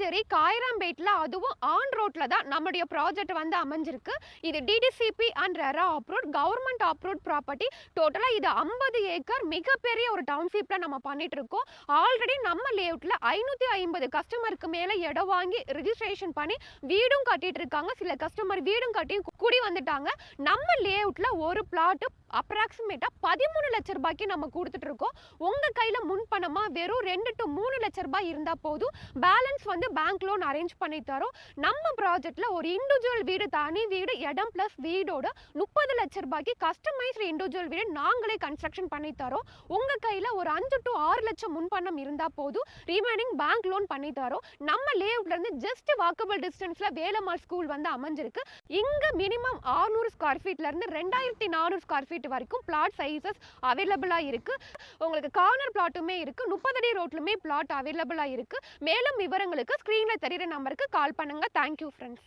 பாண்டிச்சேரி காயராம்பேட்ல அதுவும் ஆன் ரோட்ல தான் நம்முடைய ப்ராஜெக்ட் வந்து அமைஞ்சிருக்கு. இது DTCP and RERA approved government approved property. டோட்டலா இது 50 ஏக்கர் மிகப்பெரிய ஒரு டவுன்ஷிப்ல நம்ம பண்ணிட்டு இருக்கோம். ஆல்ரெடி நம்ம லேஅவுட்ல 550 கஸ்டமருக்கு மேல இடம் வாங்கி ரிஜிஸ்ட்ரேஷன் பண்ணி வீடும் கட்டிட்டு இருக்காங்க. சில கஸ்டமர் வீடும் கட்டி குடி வந்துட்டாங்க. நம்ம லேஅவுட்ல ஒரு பிளாட் அப்ராக்சிமேட்டா 13 லட்ச ரூபாய்க்கு நம்ம கொடுத்துட்டு இருக்கோம். உங்க கையில முன் பணமா வெறும் 2 to 3 லட்ச ரூபாய் இருந்தா போதும். பேலன்ஸ் வந்து பேங்க் லோன் அரேஞ்ச் பண்ணி தரோம். நம்ம ப்ராஜெக்ட்ல ஒரு இண்டிவிஜுவல் வீடு, தனி வீடு, இடம் பிளஸ் வீடோட 30 லட்ச ரூபாய்க்கு கஸ்டமைஸ்டு இண்டிவிஜுவல் வீடு நாங்களே கன்ஸ்ட்ரக்ஷன் பண்ணி தரோம். உங்க கையில ஒரு 5 to 6 லட்சம் முன்பணம் இருந்தா போதும். ரிமைனிங் பேங்க் லோன் பண்ணி தரோம். நம்ம லேஅவுட்ல இருந்து ஜஸ்ட் வாக்கபிள் டிஸ்டன்ஸ்ல வேலம்மாள் ஸ்கூல் வந்து அமைஞ்சிருக்கு. இங்க மினிமம் 600 ஸ்கொயர் ஃபீட்ல இருந்து 2400 ஸ்கொயர் ஃபீட் வரைக்கும் பிளாட் சைஸஸ் அவைலபிளா இருக்கு. உங்களுக்கு கார்னர் பிளாட்டுமே இருக்கு. 30 அடி ரோட்லுமே பிளாட் அவைலபிளா இருக்கு. மேலும் விவரங்களுக்கு ஸ்கிரீன்ல தெரியுற நம்பருக்கு கால் பண்ணுங்க. Thank you friends.